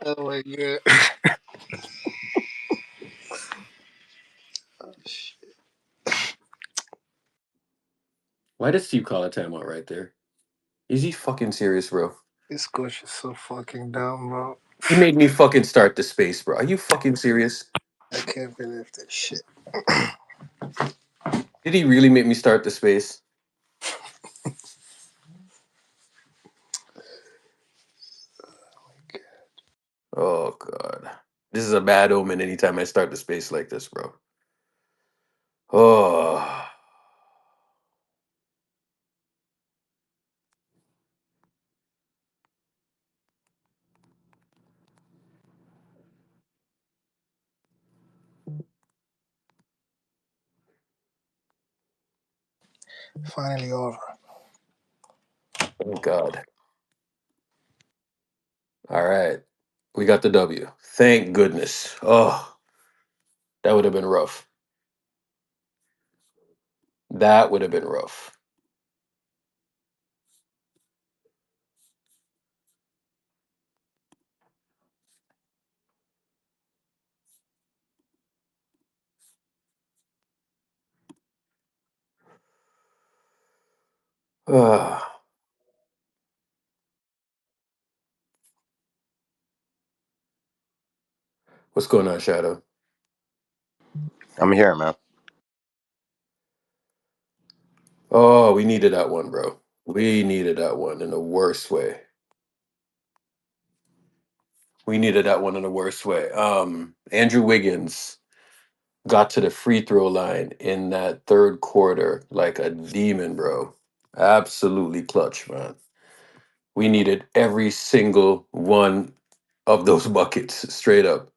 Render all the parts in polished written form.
Oh my god. Why did Steve call a timeout right there? Is he fucking serious, bro? This coach is so fucking dumb, bro. He made me fucking start the space, bro. Are you fucking serious? I can't believe this shit. Did he really make me start the space? Oh god. This is a bad omen anytime I start the space like this, bro. Oh. Finally over. Thank God. All right. We got the W. Thank goodness. Oh, that would have been rough. That would have been rough. Ah, what's going on, Shadow? I'm here, man. Oh, we needed that one, bro. We needed that one in the worst way. We needed that one in the worst way. Andrew Wiggins got to the free throw line in that third quarter like a demon, bro. Absolutely clutch, man. We needed every single one of those buckets, straight up.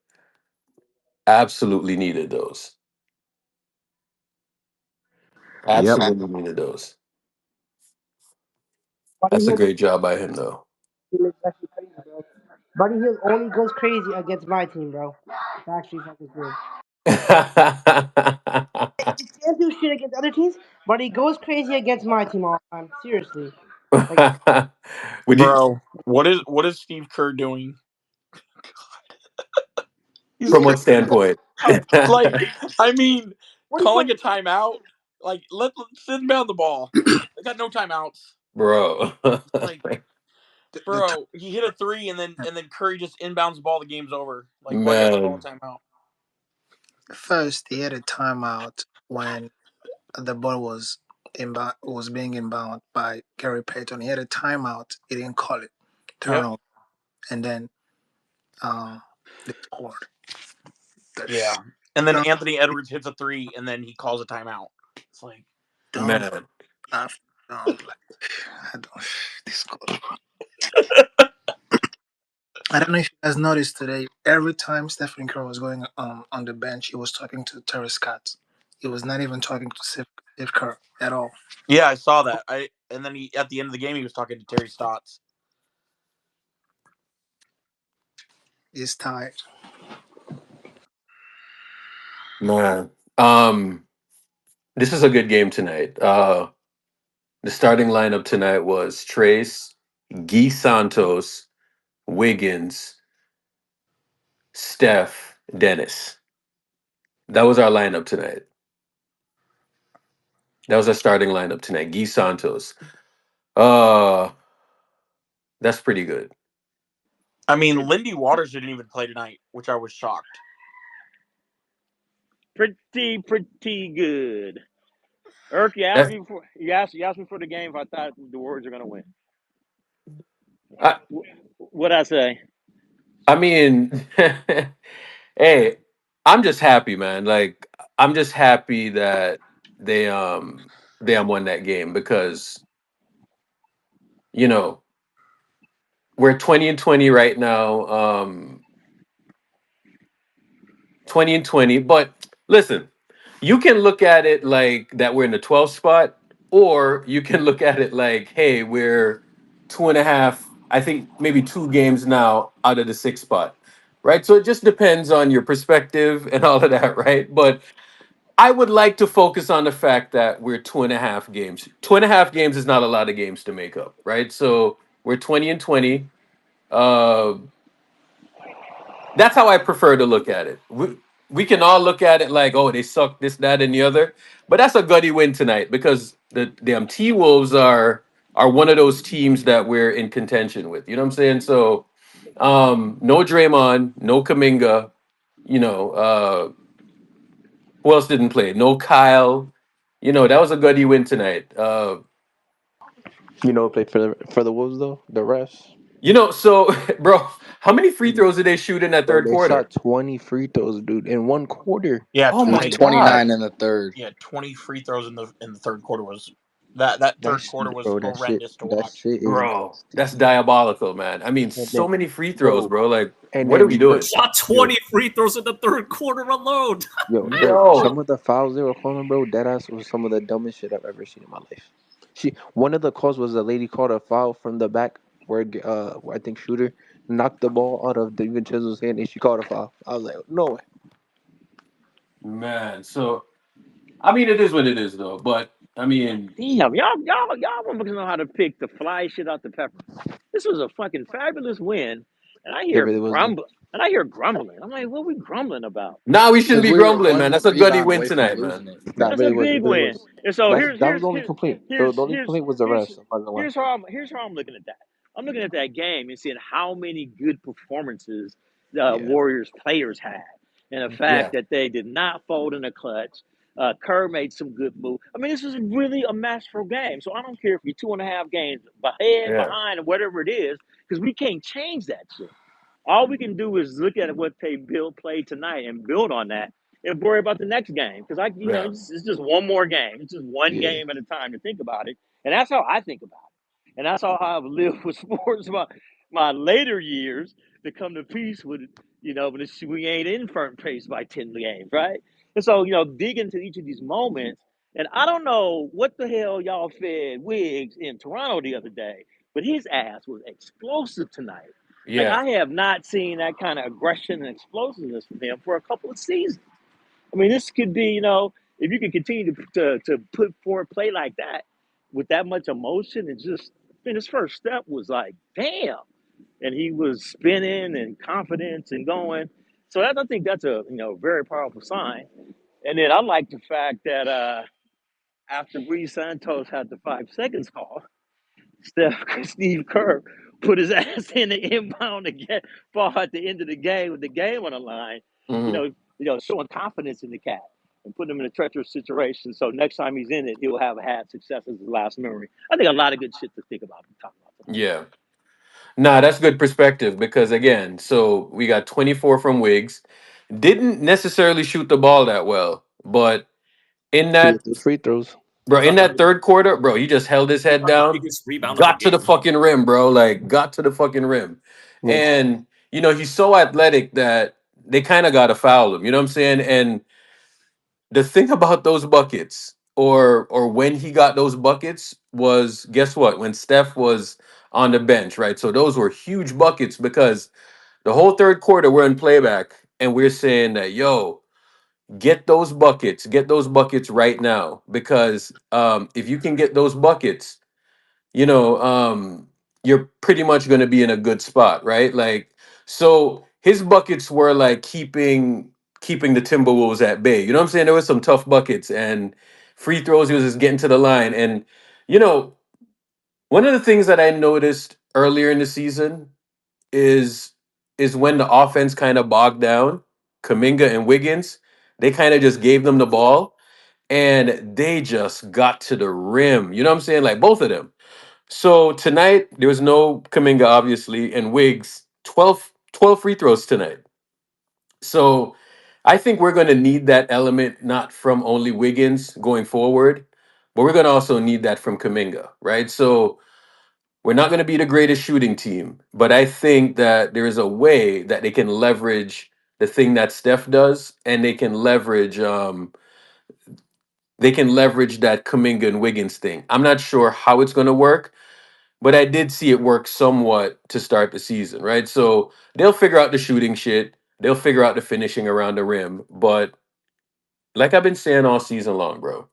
Absolutely needed those. Yep. Absolutely needed those. Buddy That's a Hield great job by him, though. is actually crazy, bro. Buddy Hield only goes crazy against my team, bro. It's actually fucking cool. He can't do shit against other teams, but he goes crazy against my team all the time. Seriously. Like, Would you, Bro, what is Steve Kerr doing? He's from what standpoint? like, I mean, what are you calling a talking timeout. Like, let's inbound the ball. They got no timeouts. Bro. Like, The bro, he hit a three, and then Curry just inbounds the ball. The game's over. Like, why you have to call a Man, timeout? first, he had a timeout when the ball was being inbound by Gary Payton. He had a timeout. He didn't call it. Yep. Turnover, and then um, they scored. Yeah. That's And then dumb. Anthony Edwards hits a three, and then he calls a timeout. It's like, Dumb man. after dumb. Like I don't. This coach. I don't know if you guys noticed today. Every time Stephen Curry was going on the bench, he was talking to Terry Scott. He was not even talking to Steve Kerr at all. yeah, I saw that. And then he at the end of the game he was talking to Terry Stotts. He's tired. Man. This is a good game tonight. The starting lineup tonight was Trace, Guy Santos, Wiggins, Steph, Dennis. That was our lineup tonight. That was our starting lineup tonight. Guy Santos. Uh that's pretty good. I mean, Lindy Waters didn't even play tonight, which I was shocked. Pretty good. Eric, you asked That, me before. You asked me for the game if I thought the Warriors are gonna win. I, What I say? I mean, hey, I'm just happy, man. Like I'm just happy that they they won that game because you know we're 20-20 right now. 20-20. But listen, you can look at it like that we're in the 12th spot, or you can look at it like, hey, we're two and a half, I think maybe two games now out of the sixth spot. Right. So it just depends on your perspective and all of that, right? But I would like to focus on the fact that we're two and a half games. Two and a half games is not a lot of games to make up, right? So we're 20-20. Uh That's how I prefer to look at it. We can all look at it like, oh, they suck this, that, and the other, but that's a gutty win tonight because the damn T Wolves are one of those teams that we're in contention with. You know what I'm saying? So, no Draymond, no Kaminga. You know, who else didn't play? No Kyle. You know, that was a gutty win tonight. You know, who played for the Wolves though. The refs, You know, so bro, how many free throws did they shoot in that bro, third they quarter? shot 20 free throws, dude, in one quarter. Yeah, Oh It was my 20. 29 god, in the third. Yeah, 20 free throws in the third quarter was that third That's quarter was bro. horrendous to That watch. shit is bro, that's nasty. diabolical, man. I mean, And so then, many free throws, bro, bro. Like, and what are then we Dirk, doing? Shot yo, 20 free throws in the third quarter alone. yo, Dirk. Some Yo, of the fouls they were calling, bro, that ass was some of the dumbest shit I've ever seen in my life. One of the calls was a lady called a foul from the back where I think shooter knocked the ball out of DiVincenzo's hand and she called a foul. I was like, no way. man. So, I mean, it is what it is, though. But I mean, Damn, y'all motherfuckers know how to pick the fly shit out the pepper. This was a fucking fabulous win, and I It hear really was though. grumbling. I'm like, what are we grumbling about? now we shouldn't Because be we were grumbling, man. one That's a gutty rebound win away from tonight, man. losing it. That That's a really was. It big really win. was. And so That was the only complaint. The only complaint was the refs. I'm not gonna lie. here's how I'm looking at that. I'm looking at that game and seeing how many good performances Yeah, Warriors players had, and the fact yeah, that they did not fold in the clutch. Kerr made some good moves. I mean, this was really a masterful game. So I don't care if you're 2.5 games ahead, yeah, behind, or whatever it is, because we can't change that shit. All we can do is look at what they play tonight and build on that and worry about the next game. Because yeah, it's just one more game. It's just one yeah, game at a time to think about it, and that's how I think about it. And that's how I've lived with sports my later years to come to peace with, when we ain't in first place by 10 games, right? And so, dig into each of these moments. And I don't know what the hell y'all fed Wiggs in Toronto the other day, but his ass was explosive tonight. Like, yeah, I have not seen that kind of aggression and explosiveness from him for a couple of seasons. I mean, this could be, if you can continue to put forward play like that with that much emotion and just, his first step was like, damn. And he was spinning and confidence and going. So I think that's a, very powerful sign. And then I like the fact that after Bree Santos had the 5 seconds call, Steve Kerr put his ass in the inbound again ball at the end of the game with the game on the line. You hmm know, showing confidence in the cat and putting him in a treacherous situation. So next time he's in it, he'll have had success as his last memory. I think a lot of good shit to think about and talk about tonight. yeah. Nah, that's good perspective because again, so we got 24 from Wiggs. Didn't necessarily shoot the ball that well, but in He hit that those free throws. bro, in Got the that third quarter, bro, he just held his he head got the down, biggest rebound of the got to the game. fucking rim, bro. Like, got to the fucking rim. Yeah. And, you know, he's so athletic that they kind of got to foul him. You know what I'm saying? And the thing about those buckets, or when he got those buckets, was guess what? When Steph was on the bench, right? So those were huge buckets because the whole third quarter we're in playback and we're saying that, yo, get those buckets right now because if you can get those buckets, you know, you're pretty much going to be in a good spot, right? Like, so his buckets were like keeping the Timberwolves at bay. You know what I'm saying? There was some tough buckets and free throws. He was just getting to the line, and you know, one of the things that I noticed earlier in the season is when the offense kind of bogged down. Kaminga and Wiggins, they kind of just gave them the ball and they just got to the rim. You know what I'm saying? Like both of them. So tonight there was no Kaminga, obviously, and Wiggs 12 free throws tonight. So I think we're going to need that element not from only Wiggins going forward, but we're going to also need that from Kaminga, right? So we're not going to be the greatest shooting team, but I think that there is a way that they can leverage the thing that Steph does, and they can leverage that Kaminga and Wiggins thing. I'm not sure how it's going to work, but I did see it work somewhat to start the season, right? So they'll figure out the shooting shit, they'll figure out the finishing around the rim, but like I've been saying all season long, bro,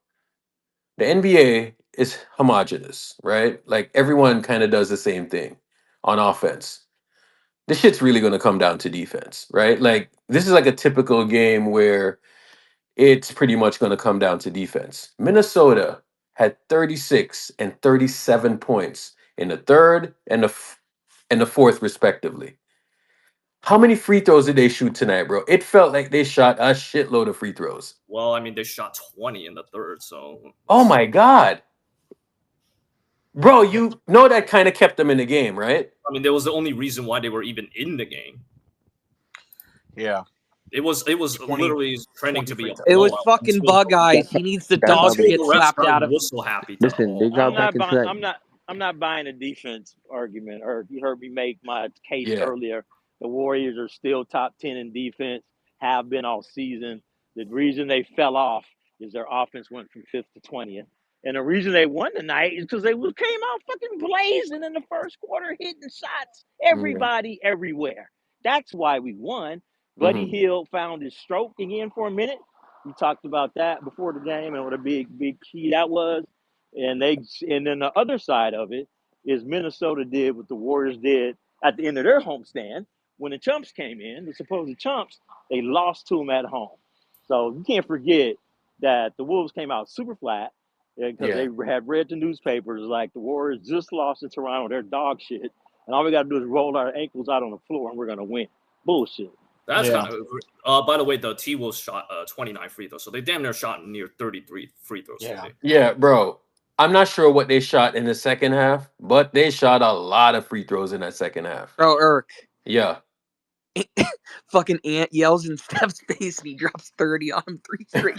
the NBA is homogenous, right? Like everyone kind of does the same thing on offense. this shit's really going to come down to defense, right? Like this is like a typical game where it's pretty much going to come down to defense. Minnesota had 36 and 37 points in the third and the fourth, respectively. How many free throws did they shoot tonight, bro? It felt like they shot a shitload of free throws. Well, I mean, they shot 20 in the third, so. Oh my God. Bro, you know that kind of kept them in the game, right? I mean, that was the only reason why they were even in the game. Yeah. It was 20 literally trending to be a It was blowout fucking until- Bug Eyes. He needs the That's dog how they- shit until the refs slapped started out of him. whistle happy. To Listen, all. they got I'm back not into buying. that. I'm not buying a defense argument. Or you heard me make my case Yeah. earlier. The Warriors are still top 10 in defense. Have been all season. The reason they fell off is their offense went from 5th to 20th. And the reason they won tonight is because they came out fucking blazing in the first quarter, hitting shots, everybody, everywhere. That's why we won. Buddy Mhm. Hield found his stroke again for a minute. We talked about that before the game and what a big key that was. And then the other side of it is Minnesota did what the Warriors did at the end of their homestand when the Chumps came in, the supposed Chumps. They lost to them at home. So you can't forget that the Wolves came out super flat because Yeah. they had read the newspapers like the Warriors just lost to Toronto. They're dog shit. And all we got to do is roll our ankles out on the floor and we're going to win. Bullshit. That's Yeah. kind of. By the way, the T-Wolves shot 29 free throws, so they damn near shot near 33 free throws. Yeah. Today. Yeah, bro. I'm not sure what they shot in the second half, but they shot a lot of free throws in that second half. Bro, Irk. Yeah. Fucking Ant yells in Steph's face and he drops 30 on him 3 straight.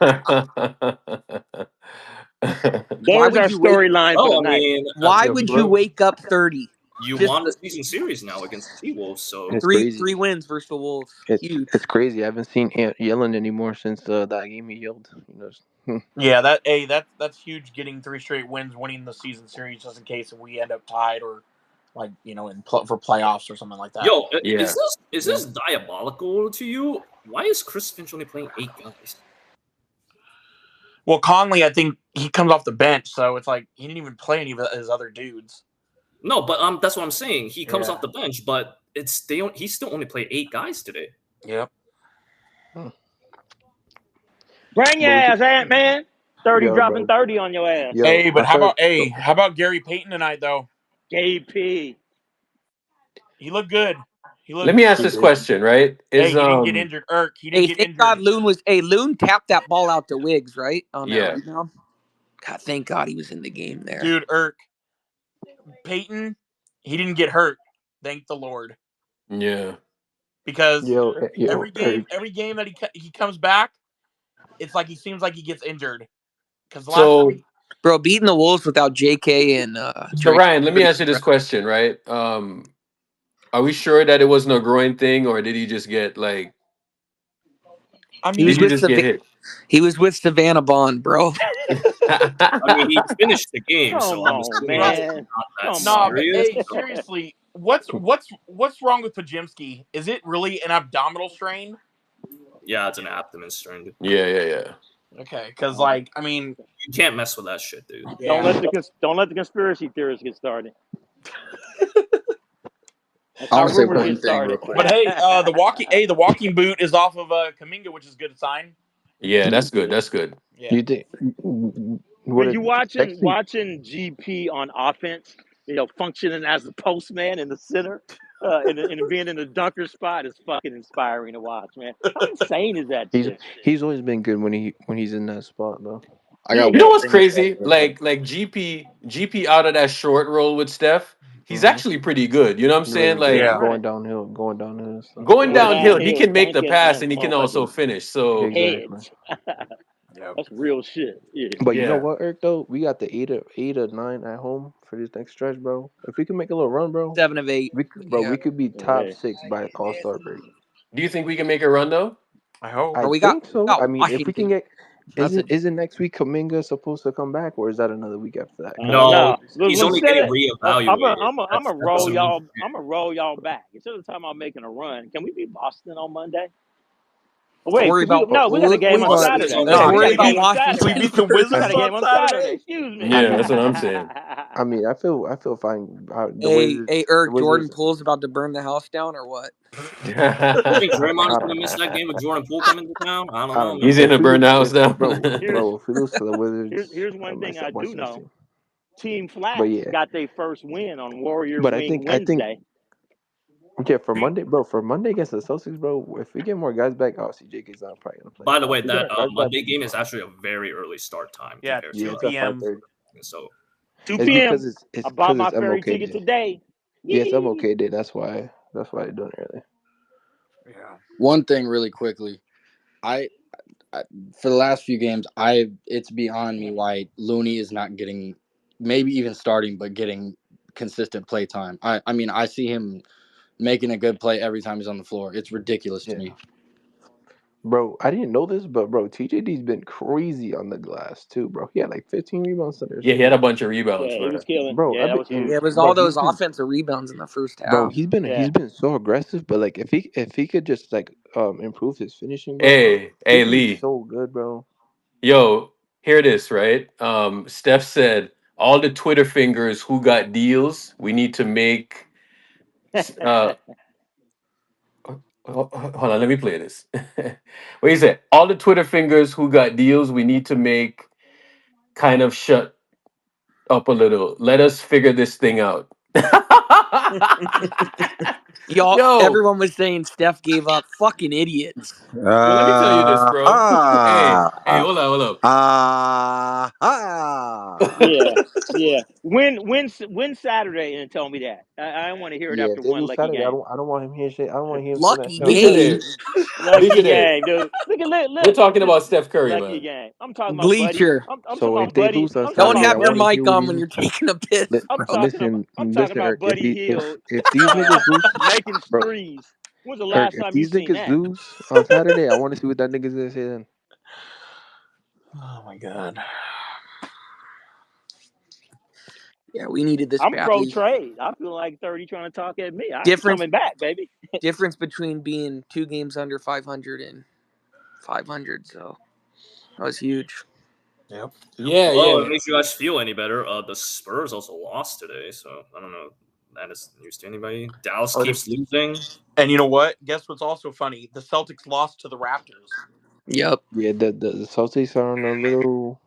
There's would our you wait- storyline for Oh, the I night. mean, Why Yeah, would bro. you wake up 30? you Just won the- the season series now against the T-Wolves, so It's Three crazy. wins versus the Wolves. Huge. It's crazy. I haven't seen Ant yelling anymore since that game he yelled. Yeah, that's huge. Getting 3 straight wins, winning the season series, just in case if we end up tied or like for playoffs or something like that. yo, Yeah. is this diabolical to you? Why is Chris Finch only playing 8 guys? Well, Conley, I think he comes off the bench, so it's like he didn't even play any of his other dudes. No, but that's what I'm saying. He comes Yeah. off the bench, but he still only played 8 guys today. Yep. Bring your ass, Ant Man. 30 Yo, dropping bro. 30 on your ass. Yo, Hey, but I how heard- about Gary Payton tonight though? KP. He looked good. Let me ask this question, right? Hey, Is he didn't get injured. Irk, he didn't Hey, get thank injured. God Loon tapped that ball out to Wiggs, right? On that Yeah. rebound. God, thank God he was in the game there. Dude, Irk. Peyton, he didn't get hurt. Thank the Lord. Yeah. Because Yo, every game that he comes back, it's like he seems like he gets injured. Because So, Bro, beating the Wolves without JK and so Ryan, let me ask you this question, right? Are we sure that it wasn't a groin thing, or did he just get like? I He mean, was Did he with just get hit? He was with Savannah Bond, bro. I mean, he finished the game, so Come I'm on, assuming man. it's not that Come no, but serious. hey, seriously, what's wrong with Pajimski? Is it really an abdominal strain? Yeah, it's an abdomen strain. Dude. Yeah. Okay, because like I mean, You can't mess with that shit, dude. yeah. Don't let the conspiracy theorists get started. I want to say Rumors one get thing started. real quick. But hey, the walking boot is off of Kaminga, which is a good sign. Yeah, that's good. That's good. Yeah. You think? Were you watching GP on offense? Functioning as the postman in the center, and being in the dunker spot is fucking inspiring to watch, man. How insane is that shit? He's always been good when he's in that spot, though. I got You know one what's thing to crazy? say. Like GP out of that short roll with Steph, he's actually pretty good. You know what I'm saying? Like Yeah. going downhill. So. going downhill, he can make the dunking pass on and he can also motherfuckers' finish. So Exactly. heads. That's real shit. Yeah. But you Yeah. know what, Eric? Though we got the 8 or 9 at home for this next stretch, bro. If we can make a little run, bro, 7 of 8. we could be top 6 by All-Star break. do you think we can make a run though? I hope. I we think got- so. we got I mean, if we can get, Washington. isn't next week Kuminga supposed to come back, or is that another week after that? No, he's Let's only set getting it. reevaluated. I'm That's gonna roll the y'all. week. I'm gonna roll y'all back. Instead of talking about making a run, can we be Boston on Monday? Wait, worry 'cause about we got a game on Let's Saturday. on let's that We got worry a game. about game on Washington We Saturday. beat the first. We Wizards got a on game on Saturday. Saturday. Excuse me. Yeah, that's what I'm saying. I mean, I feel fine. The Hey, Wizards, the Eric, Jordan Wizards. Poole's about to burn the house down or what? You think Draymond is I going to miss that game with Jordan Poole coming to town? I don't I know, don't know. He's man. in a If we burn lose, the house down. Here's if we lose to the Wizards, here's I one might thing I stop do watching this know. team. Team But Flats yeah, got their first win on Warrior but Wing I think Wednesday. yeah, for Monday against the Celtics, bro. If we get more guys back, obviously JK's not probably gonna play. By the But way, if we get that more guys back, Monday we'll be game is fine. actually a very early start time Yeah, compared Yeah, 2 to it's at p.m. 5:30. so 2 It's p.m. because it's I bought because my it's ferry MLK ticket Day. today. Yeah, it's Yee. MLK Day. That's why they're doing it early. Yeah. One thing really quickly. I for the last few games, it's beyond me why Looney is not getting, maybe even starting, but getting consistent play time. I mean, I see him making a good play every time he's on the floor. It's ridiculous to Yeah. me. Bro, I didn't know this, but bro, TJD's been crazy on the glass too, bro. He had like 15 rebounds today or Yeah, he something. had a bunch of rebounds Yeah, for he was that. killing. Bro, Yeah, I've that been was in, huge. Yeah, it was bro. all He's those been, offensive rebounds in the first bro. half. Yeah. He's been so aggressive, but like if he could just like improve his finishing, bro, Hey, he'd be Lee. so good, bro. Yo, hear this, right? Steph said, all the Twitter fingers who got deals, we need to make hold on, let me play this. What he said? All the Twitter fingers who got deals, we need to make kind of shut up a little. Let us figure this thing out. Y'all, Yo, everyone was saying Steph gave up. Fucking idiots. yo, let me tell you this, bro. Hey, Ah, hold up. Yeah, yeah. Win Saturday and tell me that. I don't want to hear it Yeah, after if they one lose lucky Saturday, game. I don't want him hearing shit. I don't want him saying that Lucky shit on Listen Saturday. game. this. Lucky Listen this. game, dude. Look at We're look. talking Just about Steph Curry, lucky man. game. I'm talking about Buddy. Bleacher. I'm talking So if about they Buddy. lose on I'm talking Don't Saturday, about I have your want to Buddy. hear mic what on he when you're taking a piss, I'm bro. talking about Listen. Buddy Hield If these niggas lose, making bro, threes. When's the Eric, last if time you these seen niggas that? lose on Saturday, I want to see what that nigga's gonna say then. Oh my god. Yeah, we needed this I'm pro badly. trade. I feel like 30 trying to talk at me. I ain't Difference coming back, baby. difference between being 2 games under 500 and 500. So that was huge. Yep. Yeah, well, yeah. it makes you guys feel any better. The Spurs also lost today, so I don't know. That is news to anybody. Dallas Oh, keeps losing. And you know what? Guess what's also funny? The Celtics lost to the Raptors. Yep. yeah, the Celtics are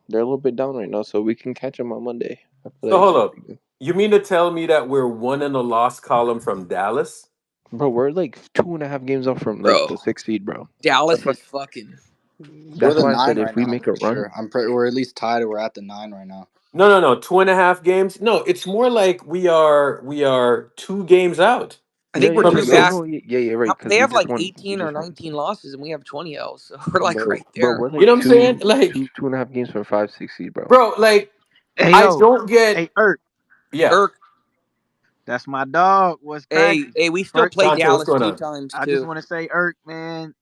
they're a little bit down right now, so we can catch them on Monday. I feel So like hold up. You mean to tell me that we're one in the loss column from Dallas? bro, we're like 2.5 games off from like Bro. the 6th seed, bro. Dallas That's why is fucking. We're that's the why I said 9 if right we now, I'm make a pretty run, sure. We're at least tied or we're at the 9 right now. No. 2.5 games. No, it's more like we are 2 games out I think we're from the two back. six. no, yeah, right, because They we have just like won. We 18 or just won. 19 losses, and we have 20 L's. So we're like right Bro, there. we're You like know what I'm saying? Like, 2.5 games from 5, 6 seed, bro. bro, like Hey I yo, don't get. hey Erk, Yeah, Irk, that's my dog. What's cracking? hey, we still First, play Dante, what's Dallas going 2 on? times I just too. want to say, Erk, man,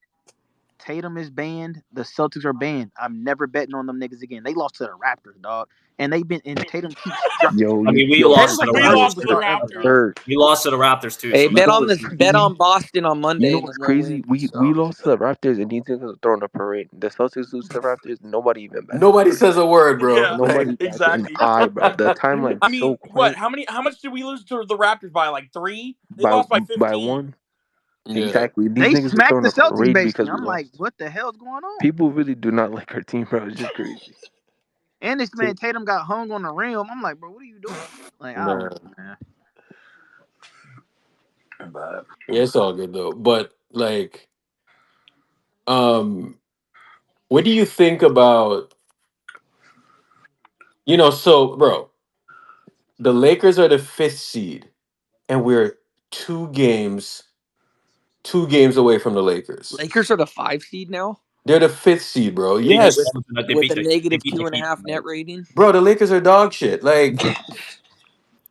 Tatum is banned. The Celtics are banned. I'm never betting on them niggas again. They lost to the Raptors, dog, and Tatum keeps dropping. Yo, I mean, we yo, Tatum's lost to like the the We worst lost to the Raptors. superstar ever, Raptors. dog. Erk, We lost to the Raptors too, Hey, so you that know what's bet crazy? on Boston on Monday, You know and what's then we'll crazy? win. We So lost to the Raptors, and these niggas are throwing a parade. The Celtics lose to the Raptors, nobody even bats Nobody says a word, bro. Yeah, Like, Nobody bats an exactly. eye, bro. The timeline's I so mean, what? quiet. How much did we lose to the Raptors by? Like 3? They By lost by by 15. one, yeah, exactly. These They niggas are smacked throwing the a Celtics parade basically. because we I'm like, lost. what the hell's going on? People really do not like our team, bro. It's just crazy. And this man Tatum got hung on the rim. I'm like, bro, what are you doing? Like, I don't man. know, man. But Yeah, it's all good though. But like, what do you think about? So, bro, the Lakers are the 5th seed, and we're two games away from the Lakers. Lakers are the 5 seed now They're the 5th seed, bro. they just Yes, they with beat a they negative beat the Heat 2.5 tonight. net rating. bro. The Lakers are dog shit. Like,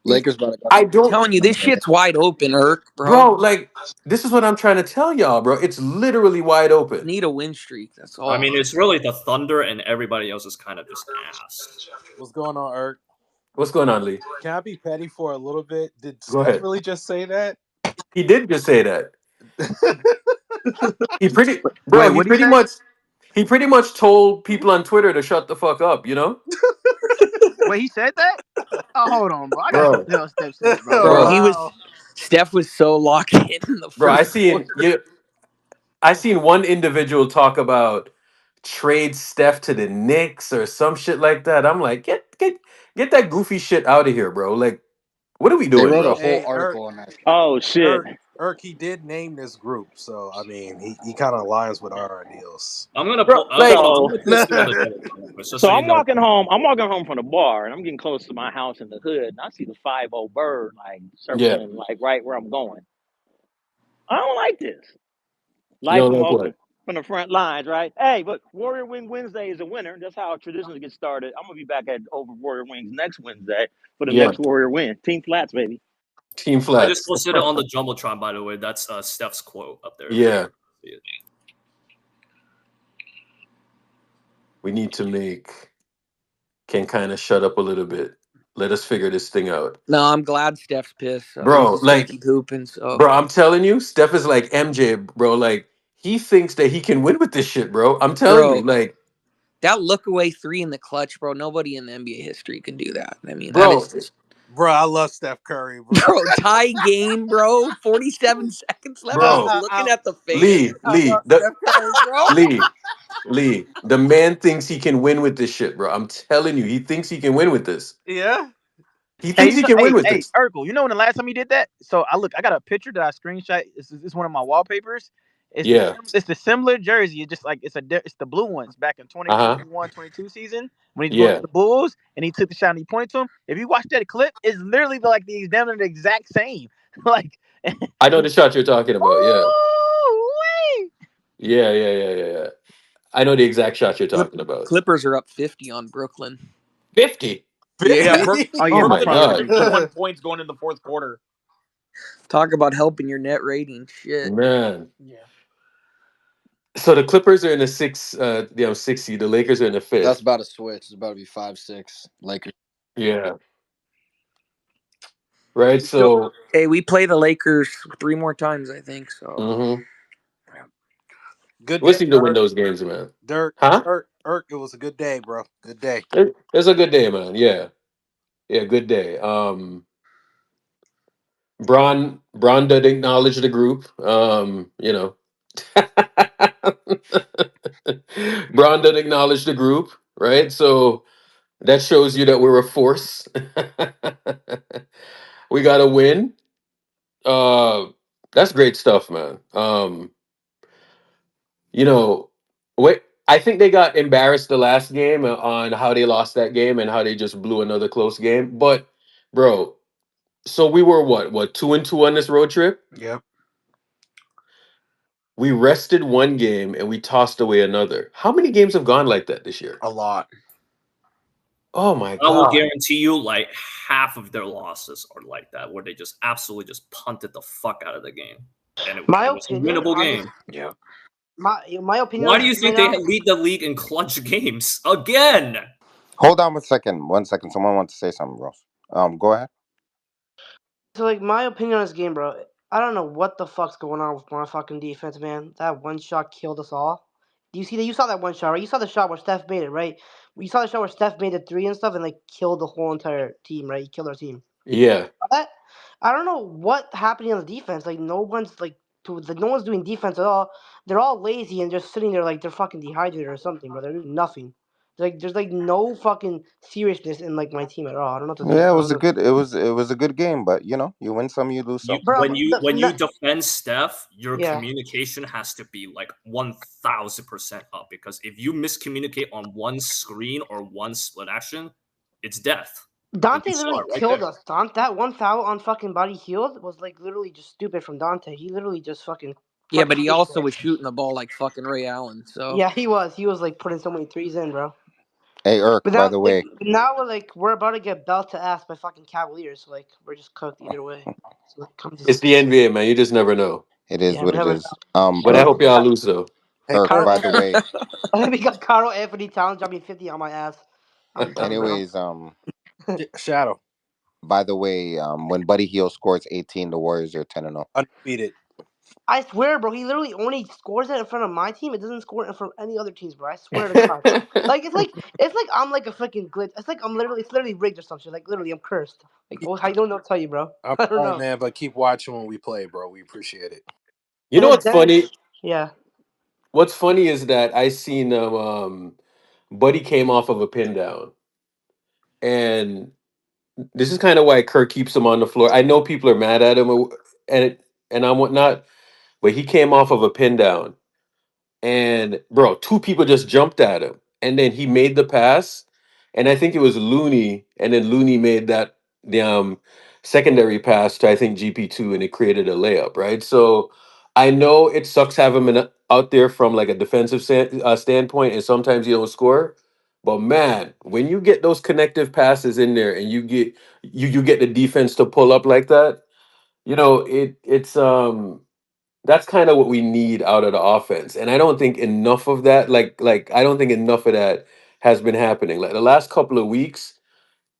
Lakers about to go I I'm don't, telling you, this shit's wide open, Irk, bro. bro. Like, this is what I'm trying to tell y'all, bro. It's literally wide We open. need a win streak. That's all. I mean, it's really the Thunder, and everybody else is kind of just ass. What's going on, Eric? What's going on, Lee? Can I be petty for a little bit? Did Go Steph ahead. really just say that? He did just say that. He pretty Wait, bro. what'd he say? He pretty much told people on Twitter to shut the fuck up. You know, Wait, he said that? Oh, hold on, bro. I gotta see bro, what the hell Steph said, bro. Bro, bro, Steph was so locked in the bro. first quarter. I seen one individual talk about trade Steph to the Knicks or some shit like that. I'm like, get that goofy shit out of here, bro. Like, what are we They doing, wrote a bro? whole Hey, Irk, article on that shit. Oh shit. Irk, he did name this group, so I mean, he kind of aligns with our ideals. I'm gonna Bro, pull. Hold like, on. I'm So gonna post it on the Telegram, just so so you I'm know. walking home. I'm walking home from the bar, and I'm getting close to my house in the hood, and I see the 50 bird like yeah, circling like right where I'm going. I don't like this. you Life know, like promotion what? from the front lines, right? Hey, but Warrior Wing Wednesday is a winner. That's how traditions get started. I'm gonna be back at over Warrior Wings next Wednesday for the Yeah, next Warrior win. Team Flats, baby. Team I just Flats. posted it on the Jumbotron, by the way. That's Steph's quote up there. Yeah, See it. we need to make Can kind of shut up a little bit. Let us figure this thing out, No, I'm glad Steph's pissed. He bro. just gonna Like, keep hooping. So, bro, I'm telling you, Steph is like MJ, bro. Like, he thinks that he can win with this shit, bro. I'm telling you, bro, like, that look away three in the clutch, bro. Nobody in the NBA history can do that. I mean, that is bro, just, Bro, I love Steph Curry, bro. bro, tie game, bro. 47 seconds left. He's bro, just looking at the fans. Lee, I Lee, love Steph Curry, bro. Lee, the man thinks he can win with this shit, bro. I'm telling you, he thinks he can win with this. Yeah. He Hey, thinks he can win with this. Urkel, you know when the last time he did that? So I got a picture that I screenshot. This is one of my wallpapers. Yeah. It's the similar jersey. It's just like it's the blue ones back in Uh huh. 2021-22 season when he's going to Yeah. the Bulls and he took the shot and he pointed to him. If you watch that clip, it's literally like the exact same. Like, I know the shot you're talking about. Yeah. ooh-wee. Yeah. I know the exact shot you're talking about. Clippers are up 50 on Brooklyn. 50. Yeah. Yeah. Oh yeah, Oh they're my Brooklyn probably is god, winning. 50. 50. 50. Talk Talk about helping your net rating. Shit. Yeah. man. So the Clippers are in the 6 seed. The Lakers are in the That's fifth. about to switch. It's about to be 5-6 Lakers. Yeah. Right. So, So. hey, we play the Lakers 3 more times, I think. So, Mm-hmm. Good We'll day, see to win Dirk. those games, man. Dirk, Huh? Irk, it was a good day, bro. Good day. It's a good day, man. Yeah. Yeah. Good day. Braun did acknowledge the group. You know. Braun did acknowledge the group, right? So that shows you that we're a force. We got to win. That's great stuff, man. You know, wait. I think they got embarrassed the last game on how they lost that game and how they just blew another close game. But, bro, so we were what 2-2 on this road trip? Yep. We rested one game and we tossed away another. How many games have gone like that this year? A lot. Oh my I will god. guarantee you, like half of their losses are like that, where they just absolutely just punted the fuck out of the game, and it My was a opinion winnable on this. game. Yeah. My opinion Why on do this you team right think they now. lead the league in clutch games again? Hold on 1 second. 1 second. Someone wants to say something, Ross. Go ahead. So like my opinion on this game, bro. I don't know what the fuck's going on with my fucking defense, man. That one shot killed us all. Do you see that? You saw that one shot, right? You saw the shot where Steph made it, right? You saw the shot where Steph made the three and stuff, and like killed the whole entire team, right? He killed our team. Yeah. That I don't know what happening on the defense. Like no one's like no one's doing defense at all. They're all lazy and just sitting there like they're fucking dehydrated or something, bro. They're doing nothing. Like there's like no fucking seriousness in like my team at all. I don't know what to do. Yeah, I don't know. it was a good game, but you win some, you lose some. Bro, When you defend Steph, your yeah. communication has to be like 1000% up, because if you miscommunicate on one screen or one split action, it's death. Dante You saw literally it right killed there. us. That one foul on fucking Buddy Hield was like literally just stupid from Dante. He literally just fucking. yeah, but he hated also it. was shooting the ball like fucking Ray Allen. So, Yeah, he was. He was like putting so many threes in, bro. Hey, Irk, But by now, the like, way, now we're about to get belt to ass by fucking Cavaliers. So like, we're just cooked either way. So like, come It's just the NBA, man. You just never know. it is yeah, what we it never is. know. But I hope y'all lose though. Hey, Irk, Irk. by the way, We got Carl Anthony Towns dropping 50 on my ass. I'm done, bro. anyways, Shadow. by the way, when Buddy Hield scores 18, the Warriors are 10-0. Undefeated. I swear, bro, he literally only scores it in front of my team. It doesn't score it in front of any other teams, bro. I swear to God, bro. Like it's like I'm like a freaking glitch. It's literally rigged or something. Like literally, I'm cursed. Like Yeah, I don't know what to tell you, bro. I'm I don't sorry, know. man, but keep watching when we play, bro. We appreciate it. You And know then what's funny? Dennis, yeah. What's funny is that I seen Buddy came off of a pin down, and this is kind of why Kirk keeps him on the floor. I know people are mad at him, and I'm whatnot, but he came off of a pin down, and bro, two people just jumped at him, and then he made the pass, and I think it was Looney, and then Looney made that the secondary pass to I think GP2, and it created a layup, right? So I know it sucks having him out there from like a defensive standpoint, and sometimes you don't score. But man, when you get those connective passes in there, and you get the defense to pull up like that, it's that's kind of what we need out of the offense. And I don't think enough of that, like I don't think enough of that has been happening. Like the last couple of weeks,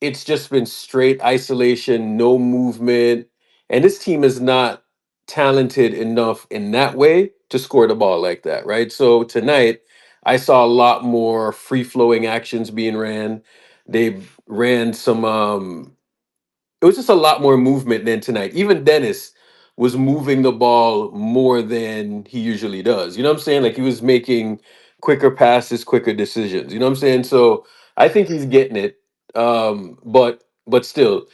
it's just been straight isolation, no movement. And this team is not talented enough in that way to score the ball like that, right? So tonight, I saw a lot more free flowing actions being ran. They ran some it was just a lot more movement than tonight. Even Dennis was moving the ball more than he usually does. You know what I'm saying? Like he was making quicker passes, quicker decisions. You know what I'm saying? So I think he's getting it. But still,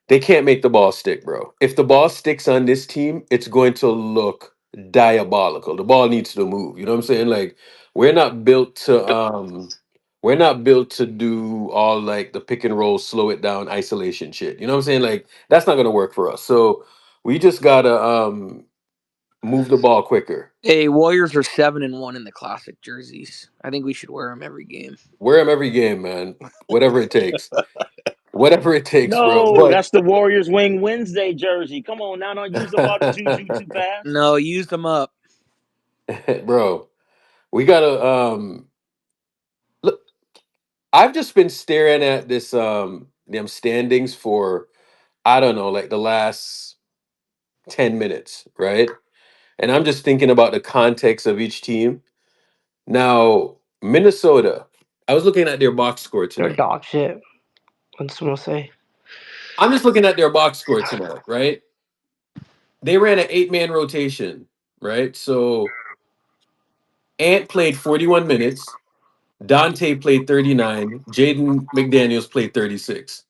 they can't make the ball stick, bro. If the ball sticks on this team, it's going to look diabolical. The ball needs to move. You know what I'm saying? Like we're not built to do all like the pick and roll, slow it down, isolation shit. You know what I'm saying? Like that's not gonna work for us. So we just gotta move the ball quicker. Hey, Warriors are 7-1 in the classic jerseys. I think we should wear them every game. Wear them every game, man. Whatever it takes. Whatever it takes, bro. No, But that's the Warriors Wing Wednesday jersey. Come on now, don't use up all the juju too fast. No, use them up. bro, we gotta look. I've just been staring at this them standings for I don't know, like the last 10 minutes, right? And I'm just thinking about the context of each team. Now, Minnesota, I was looking at their box score They're tonight. dog shit. I'm just gonna say. I'm just looking at their box score tonight, right? They ran an 8-man rotation, right? So Ant played 41 minutes, Dante played 39, Jaden McDaniels played 36,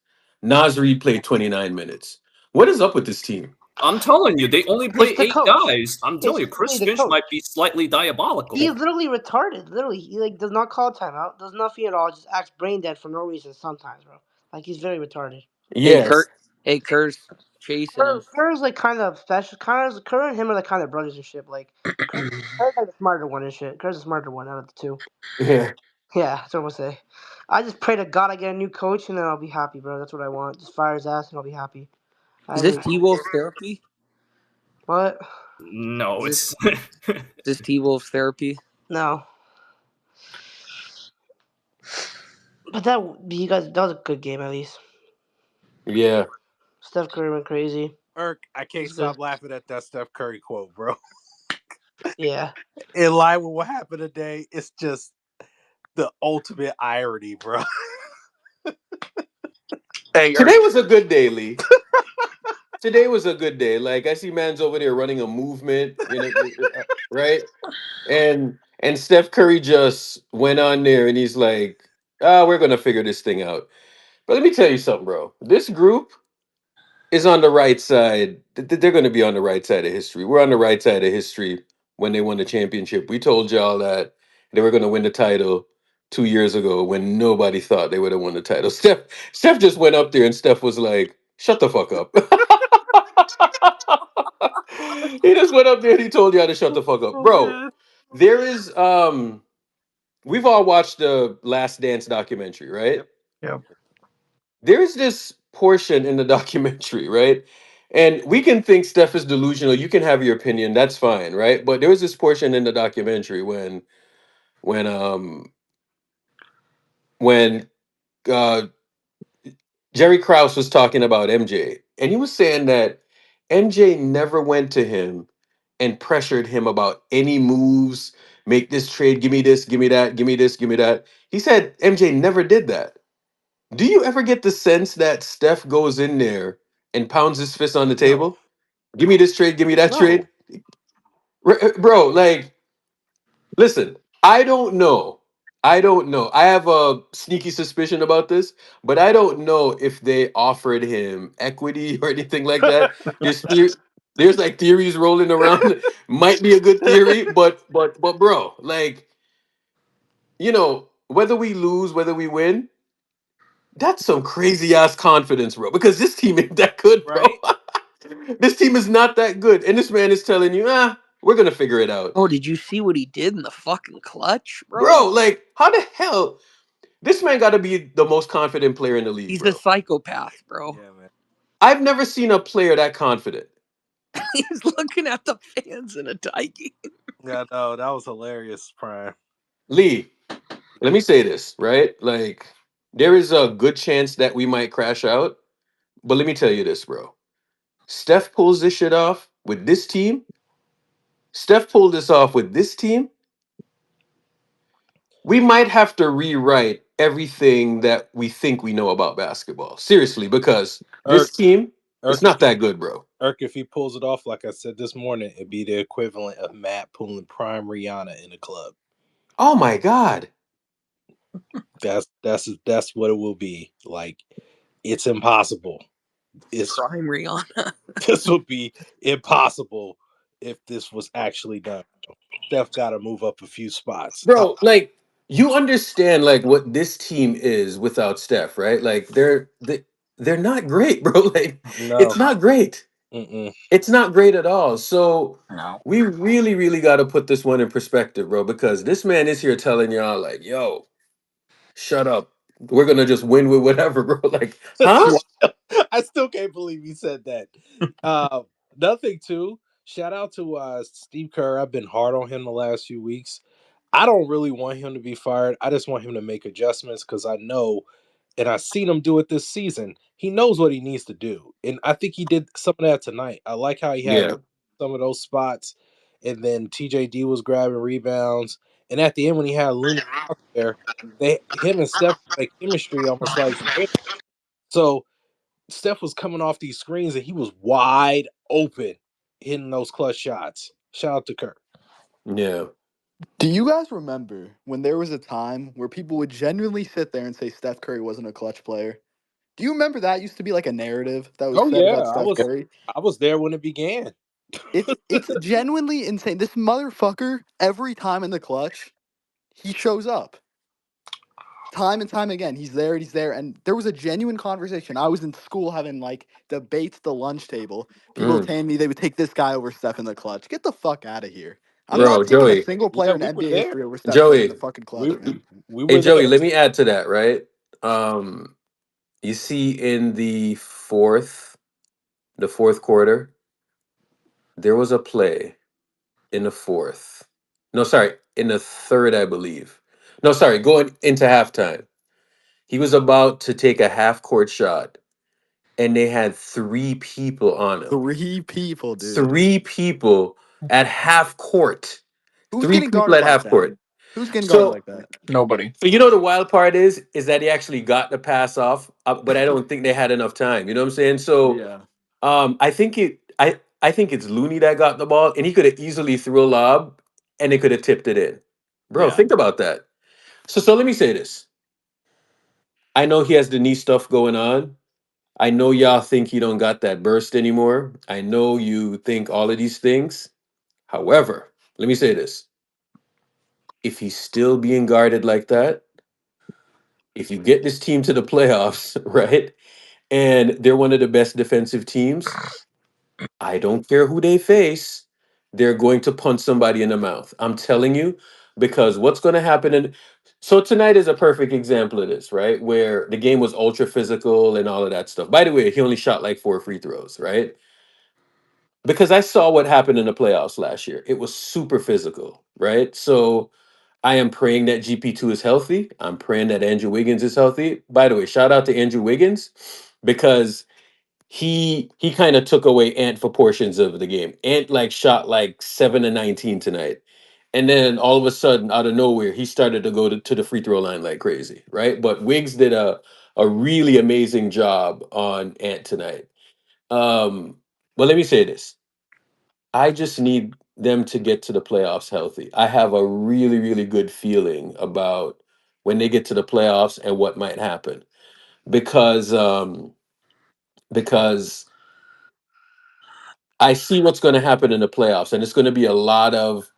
Nasri played 29 minutes. What is up with this team? I'm telling you, they only play It's the 8 coach. guys. I'm It's telling you, literally Chris the Finch coach. might be slightly diabolical. He's literally retarded. Literally, he like does not call timeout, does nothing at all. Just acts brain dead for no reason sometimes, bro. Like he's very retarded. Hey, Kurt. Yes. Hey, Kurt's chasing him. Kerr's like kind of special. Kerr and him are like kind of brothers and shit. Like Kerr's like the smarter one and shit. Kerr's the smarter one out of the two. Yeah. Yeah, that's what I'm gonna say. I just pray to God I get a new coach and then I'll be happy, bro. That's what I want. Just fire his ass and I'll be happy. I Is this haven't. T-Wolf therapy? What? No, Is it's this T-Wolf therapy? No. But that was a good game at least. Yeah. Steph Curry went crazy. Irk, I It can't was good. stop laughing at that Steph Curry quote, bro. Yeah. In line with what happened today, it's just the ultimate irony, bro. Hey, Today was a good day, Lee. Today was a good day. Like I see man's over there running a movement, right? And Steph Curry just went on there and he's like, we're gonna figure this thing out. But let me tell you something, bro. This group is on the right side. They're gonna be on the right side of history. We're on the right side of history when they won the championship. We told y'all that they were gonna win the title 2 years ago when nobody thought they would have won the title. Steph just went up there and Steph was like, shut the fuck up. He just went up there and he told y'all to shut the fuck up. Oh Bro, man. there is we've all watched the Last Dance documentary, right? Yep. Yep. There's this portion in the documentary, right? And we can think Steph is delusional. You can have your opinion. That's fine, right? But there was this portion in the documentary when um when uh Jerry Krause was talking about MJ, and he was saying that MJ never went to him and pressured him about any moves, make this trade, give me this, give me that, give me this, give me that. He said MJ never did that. Do you ever get the sense that Steph goes in there and pounds his fist on the No. table? Give me this trade, give me that No. trade. Bro, like, listen, I don't know. I don't know. I have a sneaky suspicion about this, but I don't know if they offered him equity or anything like that. There's like theories rolling around. Might be a good theory, but bro, like, whether we lose, whether we win, that's some crazy ass confidence, bro. Because this team ain't that good, bro. Right? This team is not that good, and this man is telling you, we're gonna figure it out, Oh, did you see what he did in the fucking clutch, bro? bro. Like, how the hell? This man got to be the most confident player in the league, He's a bro. psychopath, bro. Yeah, man. I've never seen a player that confident. He's looking at the fans in a tie game. Yeah, no, that was hilarious, Prime. Lee, let me say this, right? Like, there is a good chance that we might crash out, but let me tell you this, bro. Steph pulls this shit off with this team. Steph pulled this off with this team. We might have to rewrite everything that we think we know about basketball. Seriously, because Irk, this team is Irk, not that good, bro. If he pulls it off, like I said this morning, it'd be the equivalent of Matt pulling Prime Rihanna in a club. Oh my God. That's what it will be. Like, it's impossible. It's Prime Rihanna. This would be impossible if this was actually done. Steph got to move up a few spots. Bro, like, you understand like what this team is without Steph, right? Like, they're not great, bro. Like, No. it's not great. Mm-mm. It's not great at all. So No. we really, really got to put this one in perspective, bro, because this man is here telling y'all, like, yo, shut up. We're gonna just win with whatever, bro. Like, huh? I still can't believe he said that. Nothing too. Shout out to Steve Kerr. I've been hard on him the last few weeks. I don't really want him to be fired. I just want him to make adjustments because I know, and I've seen him do it this season. He knows what he needs to do, and I think he did some of that tonight. I like how he had Yeah. some of those spots, and then TJD was grabbing rebounds, and at the end when he had Looney out there, him and Steph had chemistry almost like so. Steph was coming off these screens and he was wide open, hitting those clutch shots. Shout out to Kirk. Yeah. Do you guys remember when there was a time where people would genuinely sit there and say Steph Curry wasn't a clutch player? Do you remember that used to be like a narrative that was Oh said yeah, about Steph Curry? I was there when it began. It's genuinely insane. This motherfucker, every time in the clutch, he shows up. Time and time again, he's there, he's there. And there was a genuine conversation. I was in school having like debates at the lunch table. People Mm. telling me they would take this guy over Steph in the clutch. Get the fuck out of here. I'm Bro, not taking a Joey. single Yeah, player in we were NBA there. history over Steph Curry in the Joey. fucking clutch, We man. we Hey were Joey, there. let me add to that, right? You see in the fourth quarter, there was a play in the fourth. No, sorry, in the third, I believe. No, sorry, going into halftime. He was about to take a half court shot, and they had three people on him. 3 people, dude. Three people at half court. Who's Three getting people guarded at like half that? court. Who's getting guarded So, like that? Nobody. so the wild part is that he actually got the pass off, but I don't think they had enough time. You know what I'm saying? So, Yeah. I think it's Looney that got the ball, and he could have easily threw a lob, and they could have tipped it in. Bro, Yeah. think about that. So let me say this. I know he has the knee stuff going on. I know y'all think he don't got that burst anymore. I know you think all of these things. However, let me say this. If he's still being guarded like that, if you get this team to the playoffs, right, and they're one of the best defensive teams, I don't care who they face, they're going to punch somebody in the mouth. I'm telling you, because what's going to happen so tonight is a perfect example of this, right? Where the game was ultra physical and all of that stuff. By the way, he only shot like 4 free throws, right? Because I saw what happened in the playoffs last year. It was super physical, right? So I am praying that GP2 is healthy. I'm praying that Andrew Wiggins is healthy. By the way, shout out to Andrew Wiggins because he kind of took away Ant for portions of the game. Ant like shot like 7 to 19 tonight. And then all of a sudden, out of nowhere, he started to go to the free throw line like crazy, right? But Wiggs did a really amazing job on Ant tonight. But let me say this. I just need them to get to the playoffs healthy. I have a really, really good feeling about when they get to the playoffs and what might happen. Because because I see what's going to happen in the playoffs, and it's going to be a lot of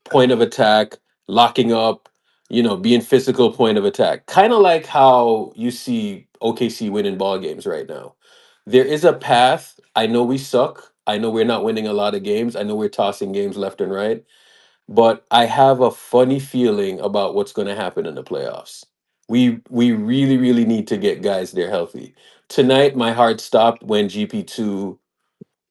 point of attack, locking up, being physical point of attack. Kind of like how you see OKC winning ball games right now. There is a path. I know we suck. I know we're not winning a lot of games. I know we're tossing games left and right. But I have a funny feeling about what's going to happen in the playoffs. We really, really need to get guys there healthy. Tonight, my heart stopped when GP2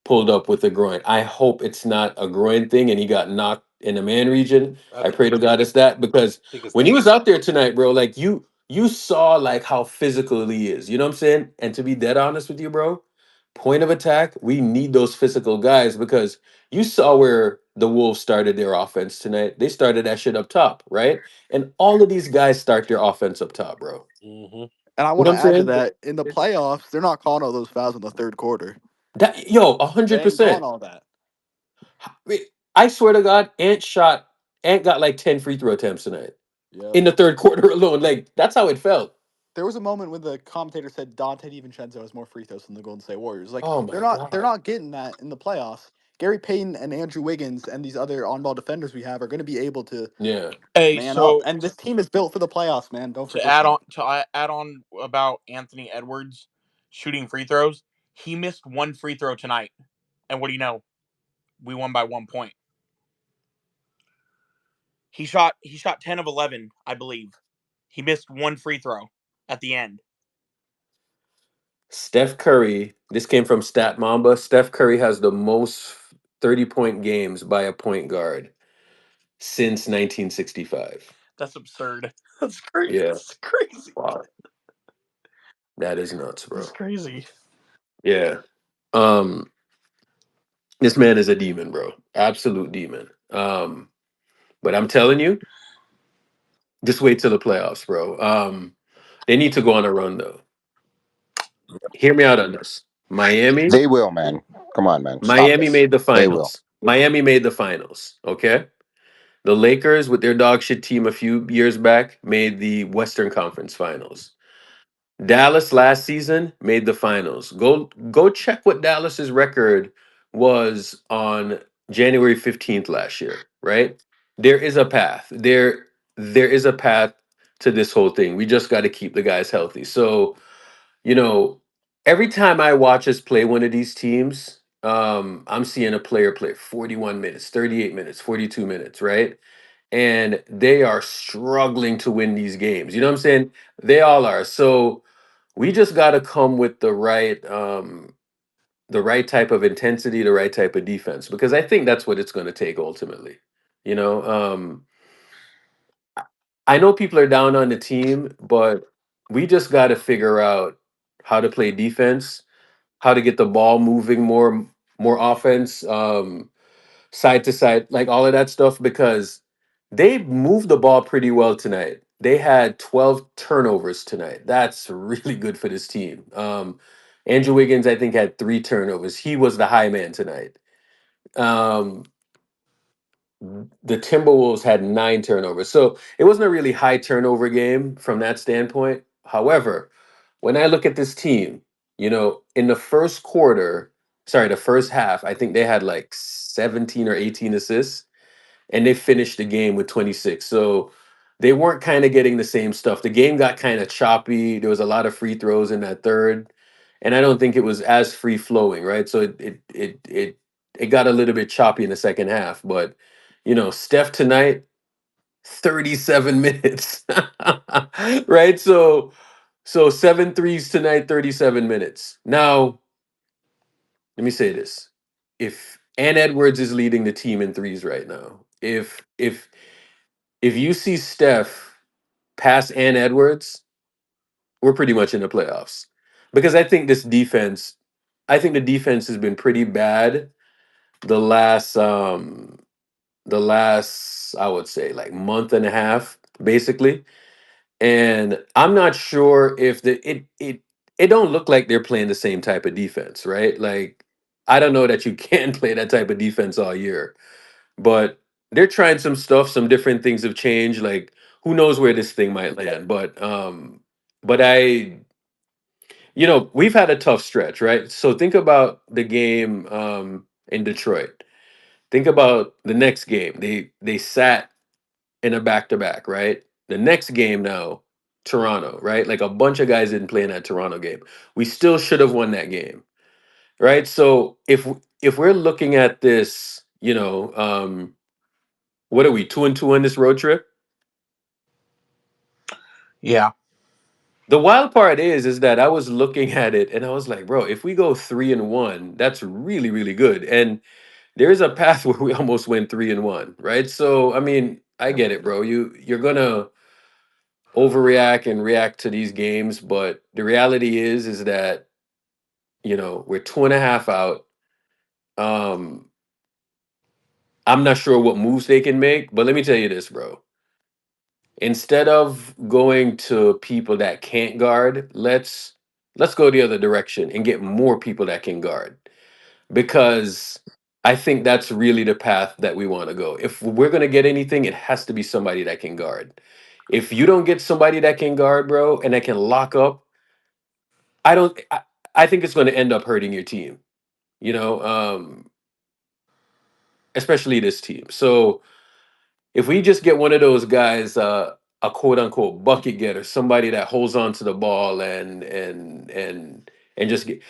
pulled up with a groin. I hope it's not a groin thing and he got knocked in the man region. I I think pray to God it's that, because think it's when he that. was out there tonight, bro, like you saw like how physical he is. You know what I'm saying? And to be dead honest with you, bro, point of attack, we need those physical guys, because you saw where the Wolves started their offense tonight. They started that shit up top, right? And all of these guys start their offense up top, bro. Hmm. And I You want know to what I'm add to saying? that, in the playoffs, they're not calling all those fouls in the third quarter. That yo, a They hundred ain't calling percent. all that. Wait, I swear to God, Ant got like 10 free throw attempts tonight Yep. in the third quarter alone. Like that's how it felt. There was a moment when the commentator said Dante DiVincenzo has more free throws than the Golden State Warriors. Like Oh they're my not they're God. not getting that in the playoffs. Gary Payton and Andrew Wiggins and these other on-ball defenders we have are going to be able to Yeah. Hey, man up. so And this team is built for the playoffs, man. Don't to forget add on that. about Anthony Edwards shooting free throws, he missed one free throw tonight, and what do you know? We won by 1 point. He shot 10 of 11, I believe. He missed one free throw at the end. Steph Curry, this came from Stat Mamba. Steph Curry has the most 30-point games by a point guard since 1965. That's absurd. That's crazy. Yeah. That's crazy. Wow. That is nuts, That's bro. crazy. Yeah. Um, this man is a demon, bro. Absolute demon. But I'm telling you, just wait till the playoffs, bro. They need to go on a run though. Hear me out on this. Miami, They will, man. Come on, man. Stop Miami this. made the They will. finals. Miami made the finals. Okay. The Lakers, with their dog shit team a few years back, made the Western Conference Finals. Dallas last season made the finals. Go check what Dallas's record was on January 15th last year, right? There is a path. There is a path to this whole thing. We just got to keep the guys healthy. So, you know, every time I watch us play one of these teams, I'm seeing a player play 41 minutes, 38 minutes, 42 minutes, right? And they are struggling to win these games. You know what I'm saying? They all are. So we just got to come with the right type of intensity, the right type of defense, because I think that's what it's going to take ultimately. You know, I know people are down on the team, but we just got to figure out how to play defense, how to get the ball moving more offense, side to side, like all of that stuff, because they moved the ball pretty well tonight. They had 12 turnovers tonight. That's really good for this team. Andrew Wiggins, I think, had 3 turnovers. He was the high man tonight. Um, the Timberwolves had 9 turnovers. So it wasn't a really high turnover game from that standpoint. However, when I look at this team, in the first quarter, sorry, the first half, I think they had like 17 or 18 assists, and they finished the game with 26. So they weren't kind of getting the same stuff. The game got kind of choppy. There was a lot of free throws in that third, and I don't think it was as free flowing, right? So it got a little bit choppy in the second half. But Steph tonight, 37 minutes, right? So 7 threes tonight, 37 minutes. Now, let me say this: if Ann Edwards is leading the team in threes right now, if you see Steph pass Ann Edwards, we're pretty much in the playoffs. Because I think this defense I think the defense has been pretty bad the last I would say like month and a half, basically. And I'm not sure if it don't look like they're playing the same type of defense, right? Like I don't know that you can play that type of defense all year, but they're trying some stuff. Some different things have changed. Like who knows where this thing might land? But we've had a tough stretch, right? So think about the game in Detroit. Think about the next game. They sat in a back to back, right? The next game now, Toronto, right? Like a bunch of guys didn't play in that Toronto game. We still should have won that game, right? So if we're looking at this, what are we 2-2 on this road trip? Yeah. The wild part is that I was looking at it and I was like, bro, if we go 3-1, that's really, really good. And there's a path where we almost went 3-1, right? So I mean, I get it, bro. You're gonna overreact and react to these games, but the reality is that we're 2.5 out. Um, I'm not sure what moves they can make, but let me tell you this, bro. Instead of going to people that can't guard, let's go the other direction and get more people that can guard. Because I think that's really the path that we want to go. If we're going to get anything, it has to be somebody that can guard. If you don't get somebody that can guard, bro, and that can lock up, I don't. I think it's going to end up hurting your team. You know, especially this team. So if we just get one of those guys, a quote unquote bucket getter, somebody that holds on to the ball and just get,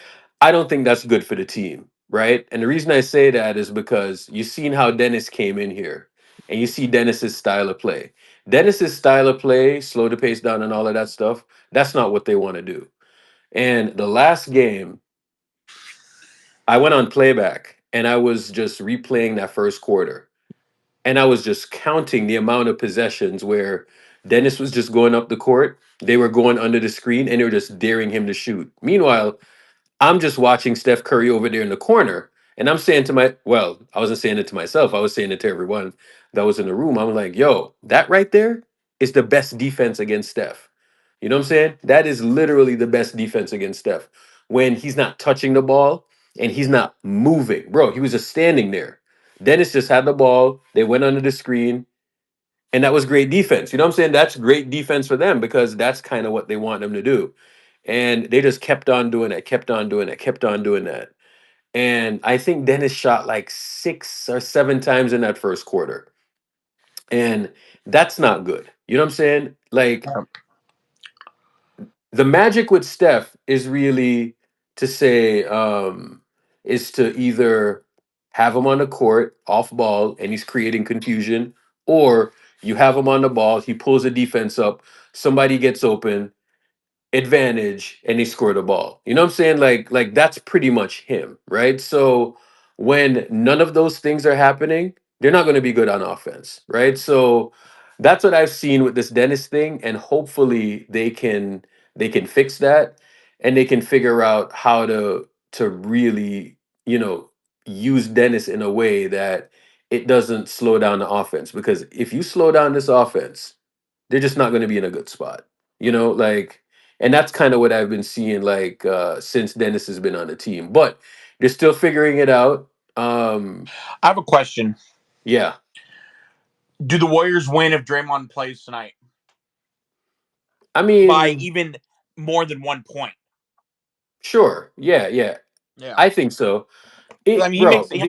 I don't think that's good for the team, right? And the reason I say that is because you've seen how Dennis came in here, and you see Dennis's style of play. Dennis's style of play, slow the pace down, and all of that stuff. That's not what they want to do. And the last game, I went on playback and I was just replaying that first quarter. And I was just counting the amount of possessions where Dennis was just going up the court. They were going under the screen and they were just daring him to shoot. Meanwhile, I'm just watching Steph Curry over there in the corner. And I'm saying I wasn't saying it to myself. I was saying it to everyone that was in the room. I'm like, yo, that right there is the best defense against Steph. You know what I'm saying? That is literally the best defense against Steph. When he's not touching the ball and he's not moving. Bro, he was just standing there. Dennis just had the ball. They went under the screen. And that was great defense. You know what I'm saying? That's great defense for them because that's kind of what they want them to do. And they just kept on doing that, kept on doing that, kept on doing that. And I think Dennis shot like 6 or 7 times in that first quarter. And that's not good. You know what I'm saying? Like the magic with Steph is really to say, is to either have him on the court off ball and he's creating confusion, or you have him on the ball, he pulls the defense up, somebody gets open, advantage, and they score the ball. You know what I'm saying? Like that's pretty much him, right? So when none of those things are happening, they're not going to be good on offense, right? So that's what I've seen with this Dennis thing, and hopefully they can fix that, and they can figure out how to really, use Dennis in a way that it doesn't slow down the offense, because if you slow down this offense, they're just not going to be in a good spot. Like, and that's kind of what I've been seeing, like, since Dennis has been on the team. But they're still figuring it out. I have a question. Yeah. Do the Warriors win if Draymond plays tonight? I By mean, even more than 1 point. sure. Yeah. Yeah. I think so. I mean, Bro, he